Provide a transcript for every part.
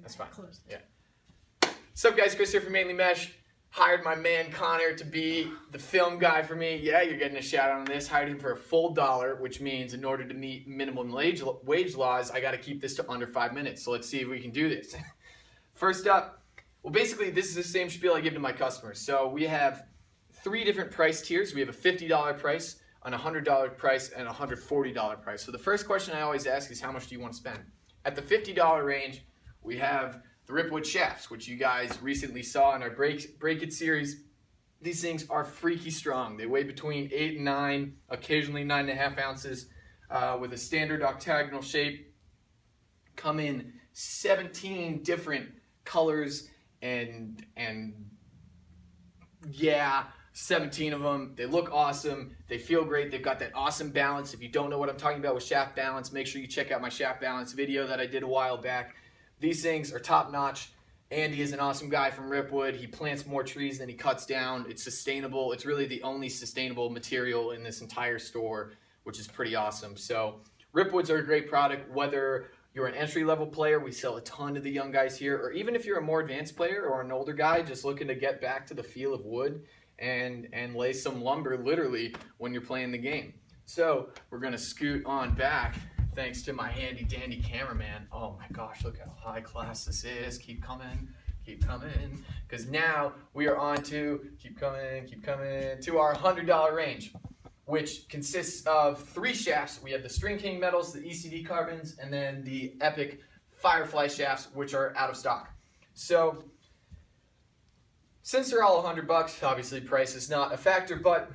That's fine. Close. Yeah. What's up, guys? Chris here from Mainely Mesh. Hired my man Connor to be the film guy for me. Yeah, you're getting a shout out on this. Hired him for a full $1, which means in order to meet minimum wage laws, I got to keep this to under 5 minutes. So let's see if we can do this. First up, well, basically, this is the same spiel I give to my customers. So we have 3 different price tiers. We have a $50 price, an $100 price, and a $140 price. So the first question I always ask is, how much do you want to spend? At the $50 range, we have the Ripwood shafts, which you guys recently saw in our Break It series. These things are freaky strong. They weigh between 8 and 9, occasionally 9.5 ounces, with a standard octagonal shape. Come in 17 different colors and yeah, 17 of them. They look awesome. They feel great. They've got that awesome balance. If you don't know what I'm talking about with shaft balance, make sure you check out my shaft balance video that I did a while back. These things are top notch. Andy is an awesome guy from Ripwood. He plants more trees than he cuts down. It's sustainable. It's really the only sustainable material in this entire store, which is pretty awesome. So Ripwoods are a great product, whether you're an entry-level player, we sell a ton to the young guys here, or even if you're a more advanced player or an older guy just looking to get back to the feel of wood and lay some lumber literally when you're playing the game. So we're gonna scoot on back thanks to my handy dandy cameraman. Oh my gosh, look how high class this is. Keep coming, because now we are on to, keep coming, to our $100 range, which consists of 3 shafts. We have the String King metals, the ECD carbons, and then the Epic Firefly shafts, which are out of stock. So since they're all $100, obviously price is not a factor, but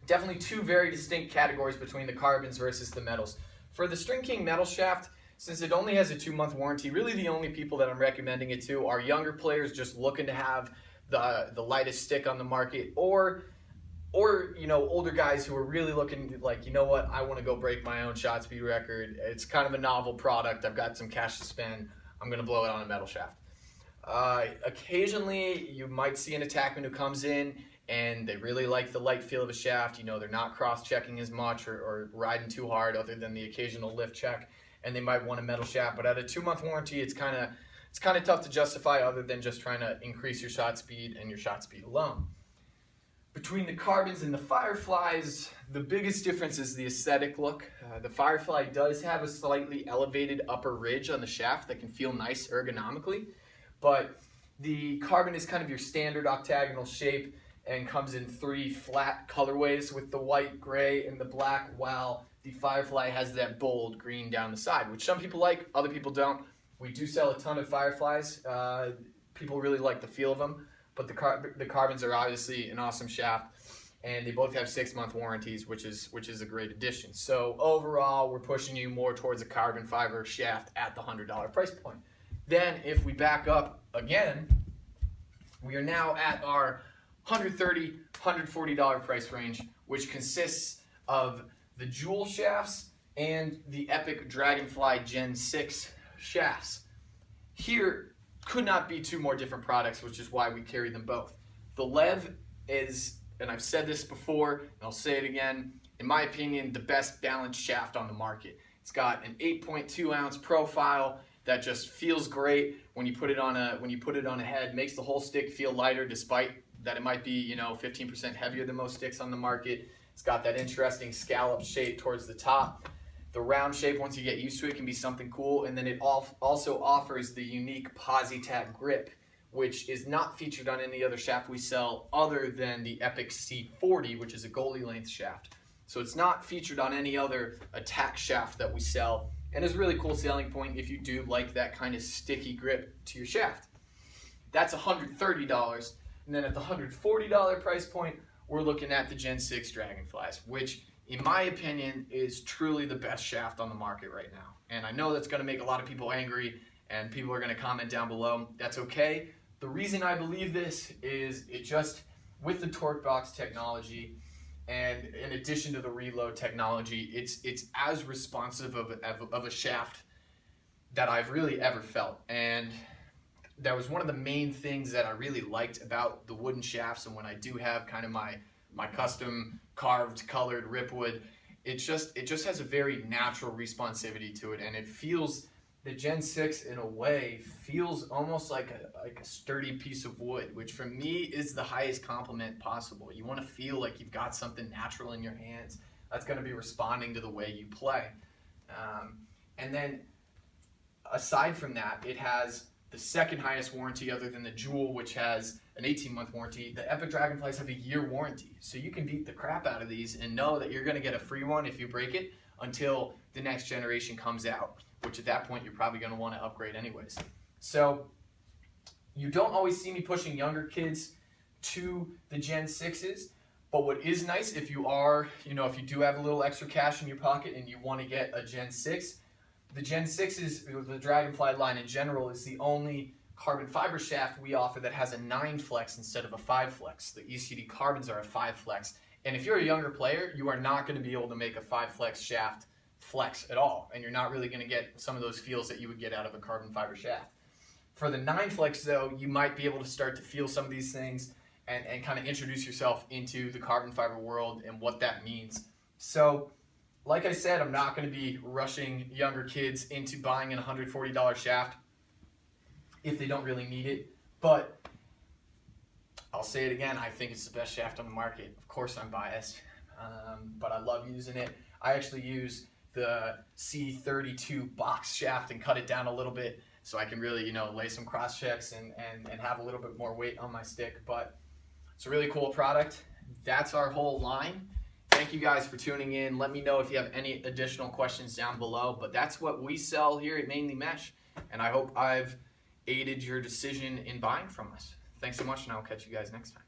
definitely 2 very distinct categories between the carbons versus the metals. For the String King metal shaft, since it only has a 2-month warranty, really the only people that I'm recommending it to are younger players just looking to have the lightest stick on the market, or you know, older guys who are really looking like, you know what, I want to go break my own shot speed record. It's kind of a novel product. I've got some cash to spend. I'm going to blow it on a metal shaft. Occasionally, you might see an attackman who comes in and they really like the light feel of a shaft. You know, they're not cross-checking as much or riding too hard other than the occasional lift check, and they might want a metal shaft. But at a 2-month warranty, it's kind of tough to justify other than just trying to increase your shot speed and your shot speed alone. Between the carbons and the Fireflies, the biggest difference is the aesthetic look. The Firefly does have a slightly elevated upper ridge on the shaft that can feel nice ergonomically, but the carbon is kind of your standard octagonal shape and comes in 3 flat colorways with the white, gray, and the black, while the Firefly has that bold green down the side, which some people like, other people don't. We do sell a ton of Fireflies. People really like the feel of them. But the carbons are obviously an awesome shaft, and they both have 6-month warranties, which is a great addition. So overall, we're pushing you more towards a carbon fiber shaft at the $100 price point. Then, if we back up again, we are now at our $130, $140 price range, which consists of the Jewel shafts and the Epic Dragonfly Gen 6 shafts. Here could not be 2 more different products, which is why we carry them both. The Lev is, and I've said this before, and I'll say it again, in my opinion, the best balanced shaft on the market. It's got an 8.2 ounce profile that just feels great when you put it on a head, makes the whole stick feel lighter despite that it might be, you know, 15% heavier than most sticks on the market. It's got that interesting scallop shape towards the top. The round shape, once you get used to it, can be something cool. And then it also offers the unique PosiTac grip, which is not featured on any other shaft we sell other than the Epic C40, which is a goalie length shaft. So it's not featured on any other attack shaft that we sell, and is a really cool selling point if you do like that kind of sticky grip to your shaft. That's $130. And then at the $140 price point, we're looking at the Gen 6 Dragonflies, which in my opinion is truly the best shaft on the market right now. And I know that's going to make a lot of people angry, and people are going to comment down below. That's okay. The reason I believe this is it just, with the torque box technology, and in addition to the reload technology, it's as responsive of a shaft that I've really ever felt. And that was one of the main things that I really liked about the wooden shafts. And when I do have kind of my custom carved colored Ripwood, it just has a very natural responsivity to it, and it feels the Gen 6 in a way feels almost like a sturdy piece of wood, which for me is the highest compliment possible. You want to feel like you've got something natural in your hands that's going to be responding to the way you play. And then aside from that, it has the second highest warranty other than the Jewel, which has an 18-month warranty. The Epic Dragonflies have a year warranty. So you can beat the crap out of these and know that you're going to get a free one if you break it until the next generation comes out, which at that point you're probably going to want to upgrade anyways. So you don't always see me pushing younger kids to the Gen 6s, but what is nice if you are, if you do have a little extra cash in your pocket and you want to get a Gen 6, the Gen 6s, the Dragonfly line in general, is the only carbon fiber shaft we offer that has a 9 flex instead of a 5 flex. The ECD carbons are a 5 flex. And if you're a younger player, you are not going to be able to make a 5 flex shaft flex at all. And you're not really going to get some of those feels that you would get out of a carbon fiber shaft. For the 9 flex though, you might be able to start to feel some of these things and kind of introduce yourself into the carbon fiber world and what that means. So, like I said, I'm not going to be rushing younger kids into buying an $140 shaft if they don't really need it. But I'll say it again, I think it's the best shaft on the market. Of course I'm biased, but I love using it. I actually use the C32 box shaft and cut it down a little bit so I can really, lay some cross checks and have a little bit more weight on my stick. But it's a really cool product. That's our whole line. Thank you guys for tuning in. Let me know if you have any additional questions down below. But that's what we sell here at Mainely Mesh. And I hope I've aided your decision in buying from us. Thanks so much, and I'll catch you guys next time.